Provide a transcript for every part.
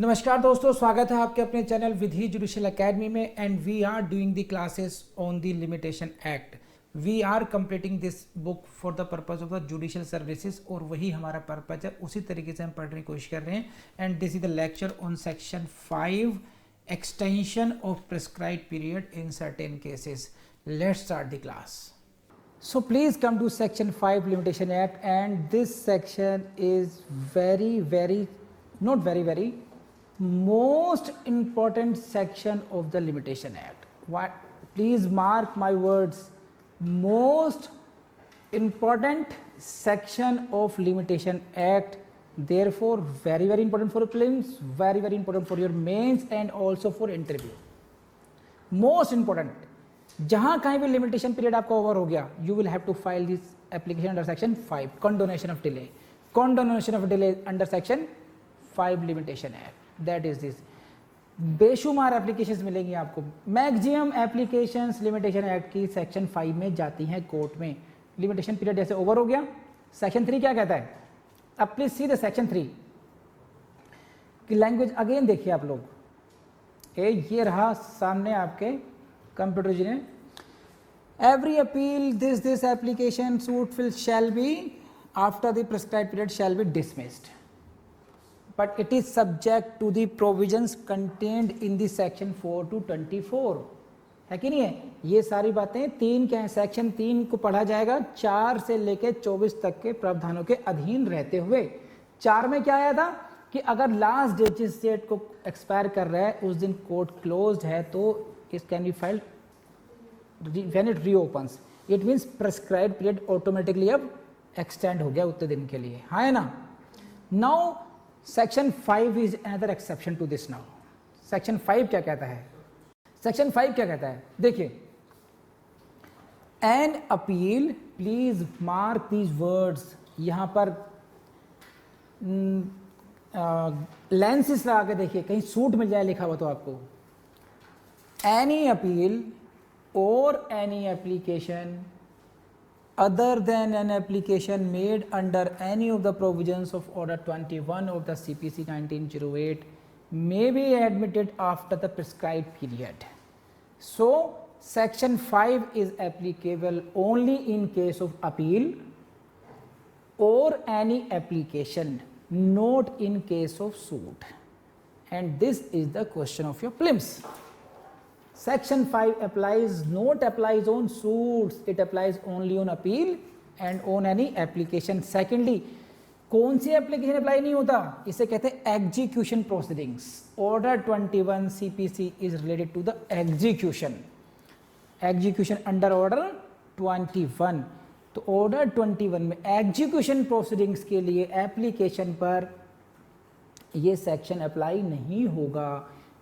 नमस्कार दोस्तों, स्वागत है आपके अपने चैनल विधि जुडिशियल एकेडमी में and we are doing the classes on the Limitation Act. We are completing this book for the purpose of the judicial services और वही हमारा पर्पज है, उसी तरीके से हम पढ़ने की कोशिश कर रहे हैं। And this is the lecture on section 5 extension of prescribed period in certain cases. Let's start the class. So please come to section 5 limitation act, and this section is very most important section of the limitation act. What, please mark my words, most important section of limitation act, therefore very important for prelims, very important for your mains and also for interview. Most important, जहां कहीं भी limitation period आपका over हो गया, you will have to file this application under section 5 condonation of delay, under section 5 Limitation Act. That is this. बेशुमार applications मिलेंगी आपको, maximum applications Limitation Act की सेक्शन 5 में जाती हैं कोर्ट में। लिमिटेशन पीरियड जैसे ओवर हो गया, सेक्शन 3 क्या कहता है? अब प्लीज सी द सेक्शन 3 की लैंग्वेज अगेन देखिए आप लोग। ये रहा सामने आपके कंप्यूटर जी ने। Every appeal this application suit shall be after the prescribed period shall be dismissed, but it is subject to the provisions contained in the section 4 to 24, है कि नहीं है? ये सारी बातें तीन क्या है, सेक्शन 3 को पढ़ा जाएगा 4 से लेकर 24 तक के प्रावधानों के अधीन रहते हुए। 4 में क्या आया था कि अगर लास्ट डेट जिस डेट को एक्सपायर कर रहा है उस दिन कोर्ट क्लोज्ड है तो it can be filed when it reopens. It means prescribed period automatically अब extend हो गया उतने दिन के लिए, हाँ है ना? Now section 5 is another exception to this now. section 5 क्या कहता है? section 5 क्या कहता है? देखिए, an appeal, please mark these words, यहाँ पर lenses लगा के देखिए, कहीं सूट मिल जाए लिखा हुआ तो आपको। Any appeal or any application other than an application made under any of the provisions of Order 21 of the CPC 1908 may be admitted after the prescribed period. So, section 5 is applicable only in case of appeal or any application, not in case of suit. And this is the question of your prelims. Section 5 not applies on suits, it applies only on appeal and on any application. Secondly, कौन सी application apply नहीं होता? इसे कहते हैं execution proceedings. Order 21 CPC is related to the execution under order 21। तो order 21 में execution proceedings के लिए एप्लीकेशन पर ये सेक्शन अप्लाई नहीं होगा।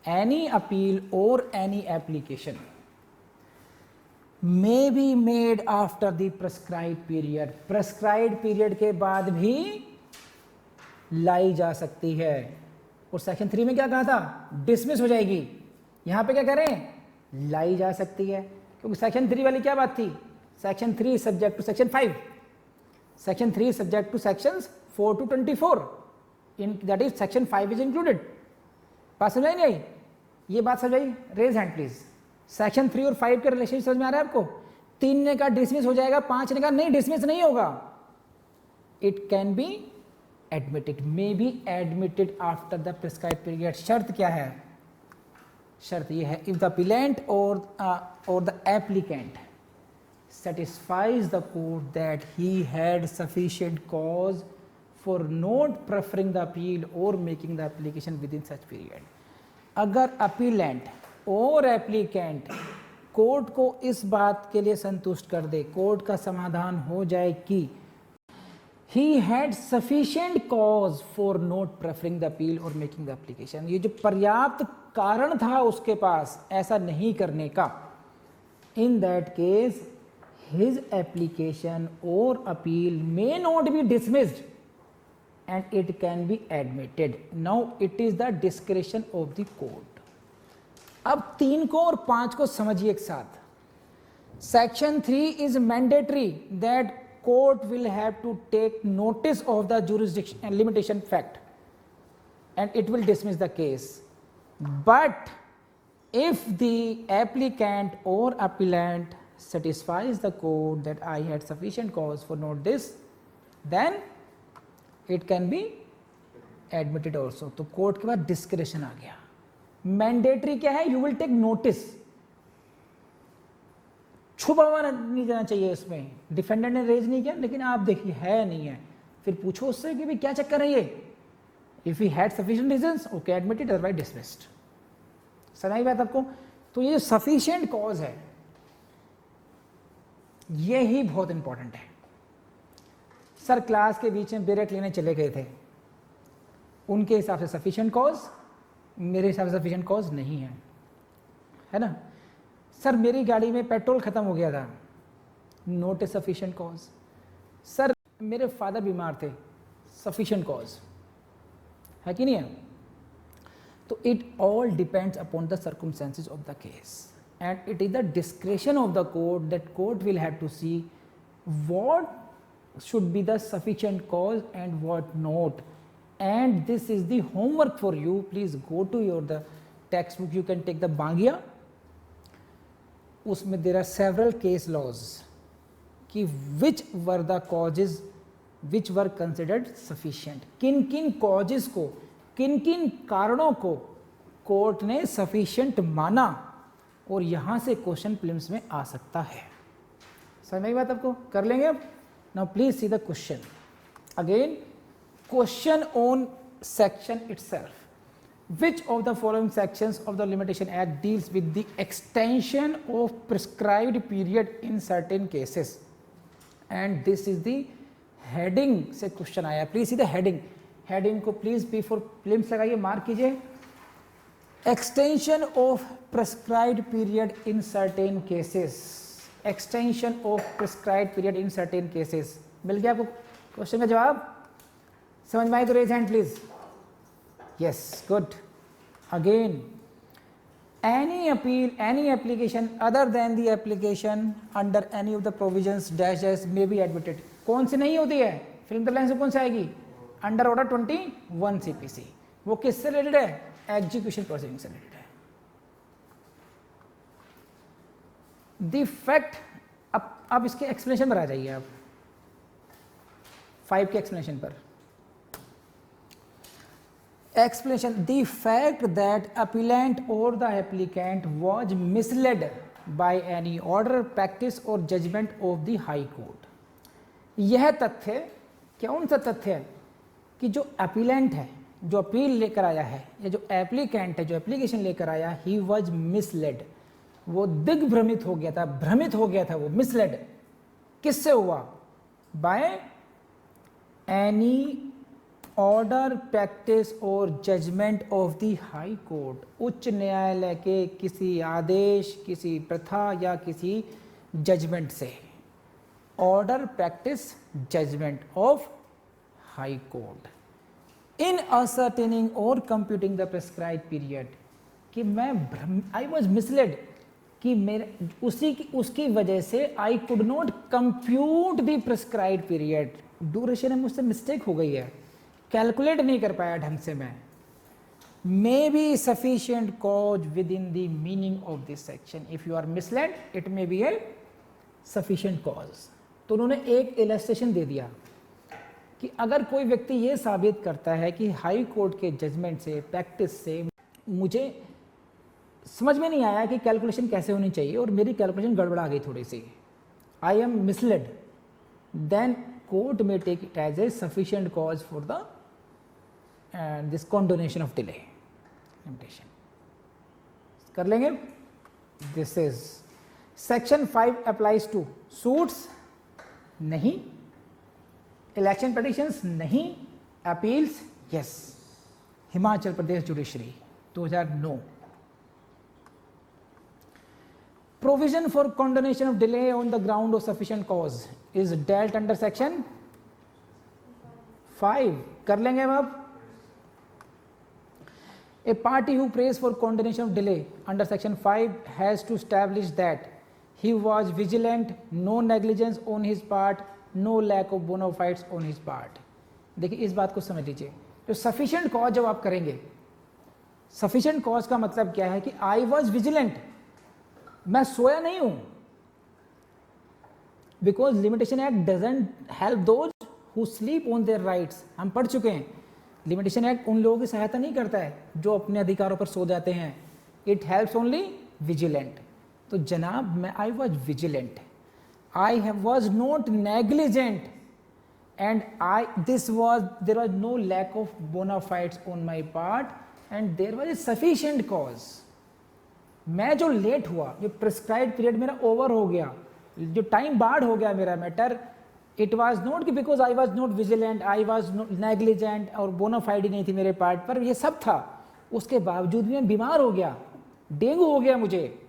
Any appeal or any application may be made after the prescribed period. Prescribed period के बाद भी लाई जा सकती है। और सेक्शन 3 में क्या कहा था? डिसमिस हो जाएगी। यहाँ पे क्या कह रहे हैं? लाई जा सकती है, क्योंकि सेक्शन 3 वाली क्या बात थी? Section 3 subject to section 5, section 3 subject to sections 4 to 24, in that is section 5 is included. बात समझ नहीं आई? ये बात समझ आई? Raise hand please. सेक्शन 3 और 5 के रिलेशन समझ में आ रहा है आपको? 3 ने कहा डिसमिस हो जाएगा, 5 ने कहा नहीं डिसमिस नहीं होगा। It can be admitted, may be admitted after the prescribed period. शर्त क्या है? शर्त ये है, इफ द अपीलेंट और the applicant satisfies the court that he had sufficient cause for not preferring the appeal or making the application within such period. अगर appellate और applicant court को इस बात के लिए संतुष्ट कर दे, कोर्ट का समाधान हो जाए कि he had sufficient cause for not preferring the appeal or making the application, ये जो पर्याप्त कारण था उसके पास ऐसा नहीं करने का, in that case his application or appeal may not be dismissed and it can be admitted. Now it is the discretion of the court. अब 3 को और 5 को समझिए एक साथ। Section 3 is mandatory that court will have to take notice of the jurisdiction and limitation fact. and it will dismiss the case. But if the applicant or appellant satisfies the court that I had sufficient cause for note this, then it can be admitted also. तो court के बाद discretion आ गया. Mandatory क्या है? You will take notice. छुपा हुआ नहीं जाना चाहिए इसमें. डिफेंडेंट ने रेज नहीं किया, लेकिन आप देखिए है नहीं है, फिर पूछो उससे कि भाई क्या चक्कर है ये. If he had sufficient reasons, okay admitted, otherwise dismissed. समझ आई बात आपको? तो ये जो सफिशिएंट कॉज है ये ही बहुत इंपॉर्टेंट है. सर क्लास के बीच में ब्रेक लेने चले गए थे, उनके हिसाब से सफिशिएंट कॉज, मेरे हिसाब से सफिशिएंट कॉज नहीं है, है ना. सर मेरी गाड़ी में पेट्रोल खत्म हो गया था, नोट ए सफिशिएंट कॉज. सर मेरे फादर बीमार थे, सफिशिएंट कॉज है कि नहीं है. तो it all depends upon the circumstances of the case and it is the discretion of the court that court will have to see what should be the sufficient cause and what not, and this is the homework for you. Please go to your the textbook, you can take the Bangia, उसमें there are several case laws कि which were the causes which were considered sufficient, किन किन causes को, किन किन कारणों को court ने sufficient माना, और यहां से क्वेश्चन प्रीलिम्स में आ सकता है. समझ में बात आपको? कर लेंगे अब. Now please see the question again. Question on section itself. Which of the following sections of the Limitation act deals with the extension of prescribed period in certain cases, and this is the heading से question आया. Please see the heading. Heading को please be for prelims लगाइए, mark कीजिए. Extension of prescribed period in certain cases. Extension of prescribed period in certain cases. मिल गया आपको question का जवाब? समझ में आई तो raise hand please. Yes, good. Again, any appeal, any application other than the application under any of the provisions dash dash may be admitted. कौन सी नहीं होती है? फिल्म द लाइन से कौन सी आएगी? Under order 21 CPC. वो किससे रिलेटेड है? एग्जीक्यूशन प्रोसीडिंग से रिलेटेड है. द फैक्ट, अब इसके एक्सप्लेनेशन पर आ जाइए आप. 5 के एक्सप्लेनेशन पर. Explanation. The fact that appellant और the applicant was misled by any order, practice और judgement of the High Court. यह तथ्य, कौन सा तथ्य है? कि जो अपीलेंट है, जो अपील लेकर आया है, या जो एप्लीकेंट है, जो एप्लीकेशन लेकर आया, ही वॉज मिसलेड. वो दिग्भ्रमित हो गया था, भ्रमित हो गया था वो. मिसलेड किससे हुआ? बाय एनी ऑर्डर, प्रैक्टिस और judgement of the High Court. उच्च न्यायालय के किसी आदेश, किसी प्रथा या किसी जजमेंट से. Order, practice, judgment of High Court in ascertaining और कंप्यूटिंग द प्रिस्क्राइब पीरियड. कि मैं आई वॉज मिसलेड, कि मेरे उसकी वजह से आई could not compute the prescribe period. Duration में मुझसे मिस्टेक हो गई है, कैलकुलेट नहीं कर पाया ढंग से मैं. May be sufficient cause within the meaning of this section. If you are misled, it may be a sufficient cause. तो उन्होंने एक इलस्ट्रेशन दे दिया कि अगर कोई व्यक्ति ये साबित करता है कि हाई कोर्ट के जजमेंट से, प्रैक्टिस से मुझे समझ में नहीं आया कि कैलकुलेशन कैसे होनी चाहिए और मेरी कैलकुलेशन गड़बड़ा गई थोड़ी सी, I am misled, then court में take it as a sufficient cause for the this condonation of delay limitation. कर लेंगे. This is section 5 applies to suits, नहीं. इलेक्शन पिटीशंस, नहीं. Appeals, yes. Himachal Pradesh judiciary 2009. Provision for condonation of delay on the ground of sufficient cause is dealt under section 5. कर लेंगे अब. A party who prays for condonation of delay under section 5 has to establish that he was vigilant, no negligence on his part, no lack of bona fides on his part. देखिए इस बात को समझ लीजिए. तो सफिशिएंट कॉज जब आप करेंगे, सफिशिएंट कॉज का मतलब क्या है कि आई वॉज विजिलेंट, मैं सोया नहीं हूं, because limitation act doesn't help those who sleep on their rights. हम पढ़ चुके हैं, लिमिटेशन एक्ट उन लोगों की सहायता नहीं करता है जो अपने अधिकारों पर सो जाते हैं, इट हेल्प्स ओनली विजिलेंट। तो जनाब मैं आई was vigilant, I was not negligent, and there was no lack of bona fides on my part and there was a sufficient cause। मैं जो लेट हुआ, जो प्रिस्क्राइब्ड पीरियड मेरा ओवर हो गया, जो टाइम बार्ड हो गया मेरा मैटर, इट वाज नॉट कि because I was not vigilant, I was negligent और बोनाफाइड ही नहीं थी मेरे पार्ट पर, ये सब था, उसके बावजूद भी मैं बीमार हो गया, डेंगू हो गया मुझे।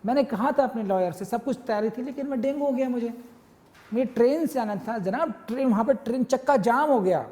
मैंने कहा था अपने लॉयर से, सब कुछ तैयारी थी, लेकिन मैं डेंगू हो गया मुझे, मुझे ट्रेन से आना था जनाब, ट्रेन वहां पर ट्रेन चक्का जाम हो गया,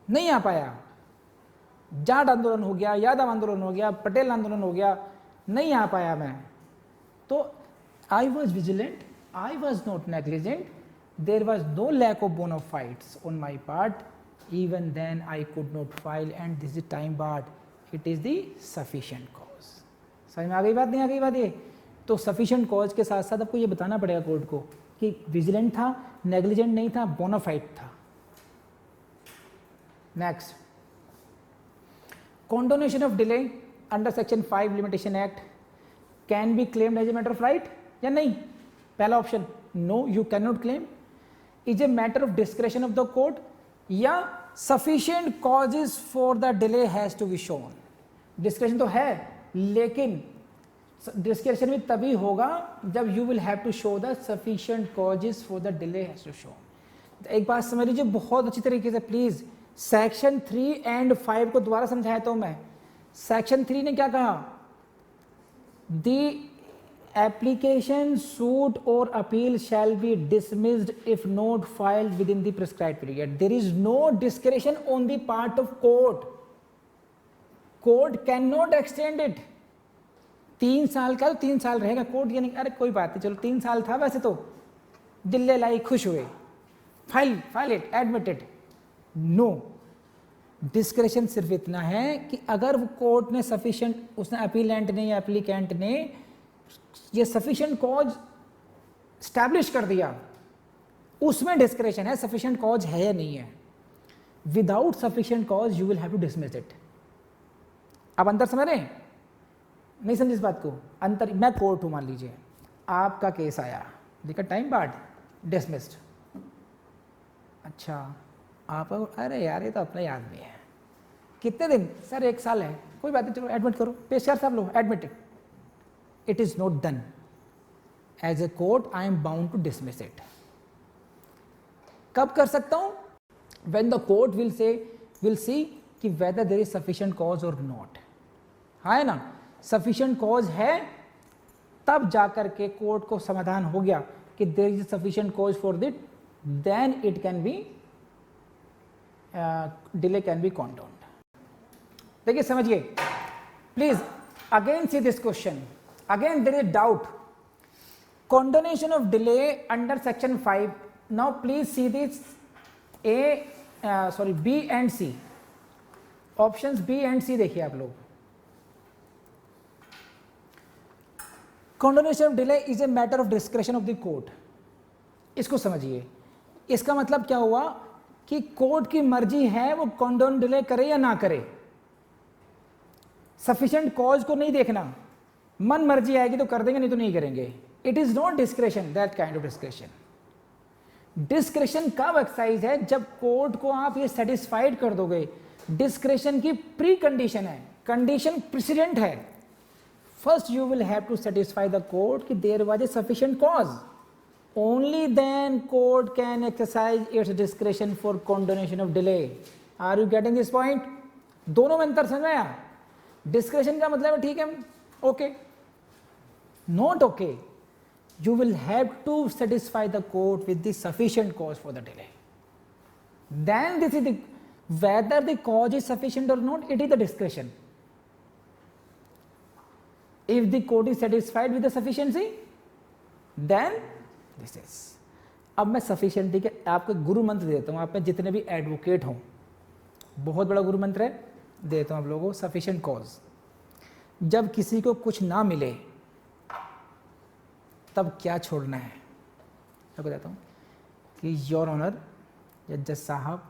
नहीं आ पाया, जाट आंदोलन हो गया, यादव आंदोलन हो गया, पटेल आंदोलन हो गया, नहीं आ पाया मैं। तो I was vigilant, I was not negligent, there was no lack of bonafides on my part, even then I could not file and this is time barred, it is the sufficient cause. समझ में आ गई बात, नहीं आ गई बात? ये तो sufficient cause के साथ साथ आपको ये बताना पड़ेगा कोर्ट को कि विजिलेंट था, नेग्लिजेंट नहीं था, बोनाफाइड था। Next, condonation of delay under section 5 limitation act can be claimed as a matter of right या नहीं? पहला option no, you cannot claim, is a matter of discretion of the court, या sufficient causes for the delay has to be shown। Discretion तो है, लेकिन discretion भी तभी होगा जब you will have to show the sufficient causes for the delay has to show। एक बात समझ लीजिए बहुत अच्छी तरीके से प्लीज, सेक्शन 3 एंड 5 को दोबारा समझाया तो मैं। सेक्शन 3 ने क्या कहा? द एप्लीकेशन, सूट और appeal shall be dismissed if not filed within the prescribed period. There is no discretion on the part of court, court can not extend it. 3 साल का तो 3 साल रहेगा, कोर्ट ये नहीं अरे कोई बात नहीं, चलो 3 साल था वैसे तो, दिल्ली लाई, खुश हुए, file it, admit it. No, discretion सिर्फ इतना है कि अगर वो कोर्ट ने सफिशिएंट, उसने अपीलेंट ने या एप्लीकेंट ने ये सफिशिएंट कॉज स्टैब्लिश कर दिया, उसमें डिस्क्रेशन है, सफिशिएंट कॉज है या नहीं है। Without sufficient cause you will have to dismiss it. अब अंतर समझ रहे हैं? नहीं समझे इस बात को? अंतर, मैं कोर्ट हूं मान लीजिए, आपका केस आया, देखा टाइम बार्ड, डिसमिस्ड। अच्छा, आप अरे यार ये तो अपना ही आदमी है, कितने दिन? सर 1 साल है, कोई बात नहीं, चलो एडमिट करो, पेशकार साहब लो admit. It is not done as a court, I am bound to dismiss it. कब कर सकता हूं? When the court will see कि whether there is sufficient cause और नॉट। हाँ है ना, सफिशिएंट कॉज है तब जाकर के कोर्ट को समाधान हो गया कि there is sufficient cause for that, then it can be delay can be condoned। देखिए समझिए please, again see this question, again there is doubt. condonation of delay under section 5, now please see this B and C, options B and C देखिए आप लोग। condonation of delay is a matter of discretion of the court। इसको समझिए, इसका मतलब क्या हुआ कि कोर्ट की मर्जी है वो कंडोन डिले करे या ना करे, सफिशिएंट कॉज को नहीं देखना, मन मर्जी आएगी तो कर देंगे, नहीं तो नहीं करेंगे। It is not discretion, that kind of discretion. Discretion कब एक्सरसाइज है? जब कोर्ट को आप ये सेटिस्फाइड कर दोगे। डिस्क्रेशन की प्री कंडीशन है, कंडीशन प्रेसिडेंट है। First you will have to satisfy the court कि there was a sufficient cause, only then court can exercise its discretion for condonation of delay। Are you getting this point? दोनों में अंतर समझ में आया? Discretion का मतलब है ठीक है, okay, not okay, you will have to satisfy the court with the sufficient cause for the delay, then this is the whether the cause is sufficient or not, it is the discretion। if the court is satisfied with the sufficiency, then this is, अब मैं sufficiently के आपको गुरु मंत्र देता हूँ, आप में जितने भी एडवोकेट हों, बहुत बड़ा गुरु मंत्र है, देता हूँ आप लोगों को। सफिशिएंट कॉज, जब किसी को कुछ ना मिले तब क्या छोड़ना है, मैं बताता हूँ कि योर ऑनर, जज साहब,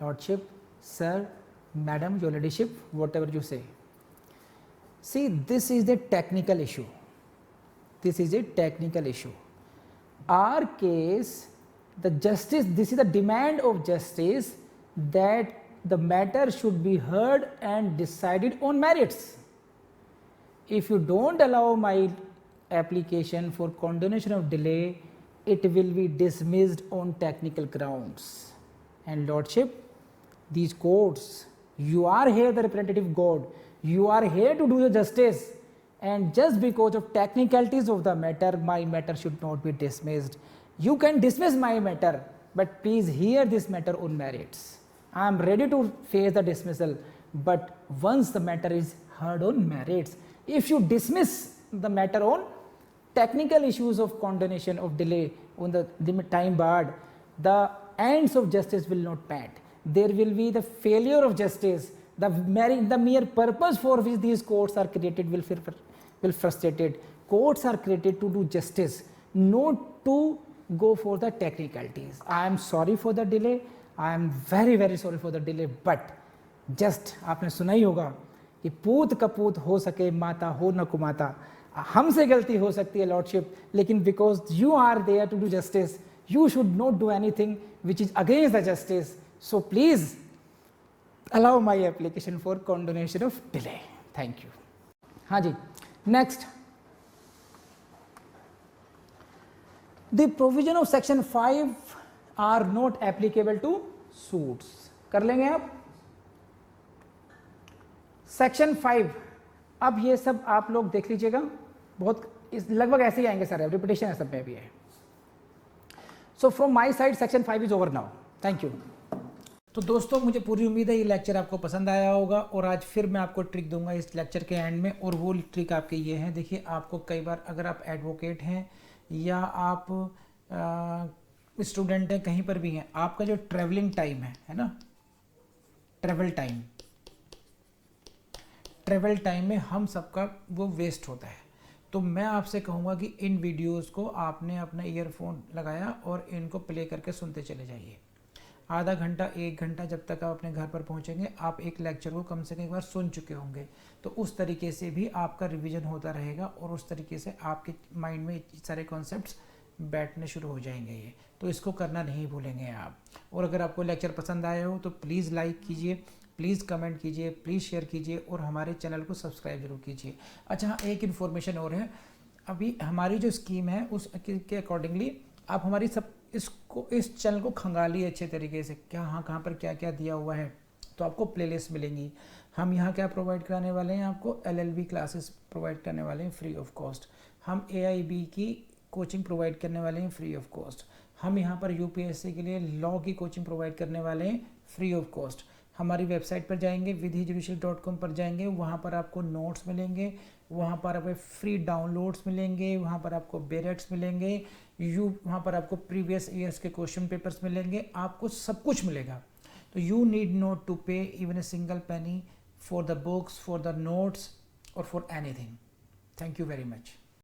lordship, sir, madam, your ladyship, whatever you say, see this is the technical issue, this is a technical issue. Our case, the justice, this is the demand of justice that the matter should be heard and decided on merits. If you don't allow my application for condonation of delay, it will be dismissed on technical grounds. And lordship, these courts, you are here the representative God, you are here to do the justice, and just because of technicalities of the matter, my matter should not be dismissed. You can dismiss my matter, but please hear this matter on merits. I am ready to face the dismissal, but once the matter is heard on merits, if you dismiss the matter on technical issues of condonation of delay on the time barred, the ends of justice will not met. There will be the failure of justice. The mere purpose for which these courts are created will frustrated. Courts are created to do justice, not to go for the technicalities. I am sorry for the delay. I am very very sorry for the delay. But just आपने सुना ही होगा कि पूत कपूत हो सके माता हो न कुमाता, हमसे गलती हो सकती है लॉर्डशिप, लेकिन because you are there to do justice, you should not do anything which is against the justice. So please allow my application for condonation of delay. Thank you. हाँ जी, next. The provision of section 5 are not applicable to suits. कर लेंगे आप section 5. अब ये सब आप लोग देख लीजिएगा, बहुत लगभग ऐसे ही आएंगे सर, रिपीटेशन है सब में भी है. So from my side section 5 is over now. Thank you. तो दोस्तों मुझे पूरी उम्मीद है ये लेक्चर आपको पसंद आया होगा, और आज फिर मैं आपको ट्रिक दूंगा इस लेक्चर के एंड में, और वो ट्रिक आपके ये है. देखिए, आपको कई बार अगर आप एडवोकेट हैं या आप स्टूडेंट हैं, कहीं पर भी हैं, आपका जो ट्रैवलिंग टाइम है ना, ट्रैवल टाइम में हम सबका वो वेस्ट होता है. तो मैं आपसे कहूँगा कि इन वीडियोस को आपने अपना ईयरफोन लगाया और इनको प्ले करके सुनते चले जाइए. आधा घंटा 1 घंटा जब तक आप अपने घर पर पहुंचेंगे, आप एक लेक्चर को कम से कम एक बार सुन चुके होंगे. तो उस तरीके से भी आपका रिवीजन होता रहेगा, और उस तरीके से आपके माइंड में सारे कॉन्सेप्ट्स बैठने शुरू हो जाएंगे. ये तो इसको करना नहीं भूलेंगे आप. और अगर आपको लेक्चर पसंद आया हो तो प्लीज़ लाइक कीजिए, प्लीज़ कमेंट कीजिए, प्लीज़ शेयर कीजिए, और हमारे चैनल को सब्सक्राइब जरूर कीजिए. अच्छा हाँ, एक इन्फॉर्मेशन और है. अभी हमारी जो स्कीम है उस के अकॉर्डिंगली आप हमारी इस चैनल को खंगालिए अच्छे तरीके से, कहाँ पर क्या क्या दिया हुआ है. तो आपको प्लेलिस्ट मिलेंगी. हम यहाँ क्या प्रोवाइड कराने वाले हैं, आपको LLB क्लासेस प्रोवाइड करने वाले हैं फ्री ऑफ कॉस्ट. हम AIB की कोचिंग प्रोवाइड करने वाले हैं फ्री ऑफ कॉस्ट. हम यहाँ पर UPSC के लिए लॉ की कोचिंग प्रोवाइड करने वाले हैं फ्री ऑफ कॉस्ट. हमारी वेबसाइट पर जाएंगे, vidhijudical.com पर जाएंगे, वहाँ पर आपको नोट्स मिलेंगे, वहाँ पर आपको फ्री डाउनलोड्स मिलेंगे, वहाँ पर आपको बेरेट्स मिलेंगे, वहाँ पर आपको प्रीवियस ईयर्स के क्वेश्चन पेपर्स मिलेंगे, आपको सब कुछ मिलेगा. तो you need not to pay even a single penny for the books, for the notes और for anything. Thank you very much.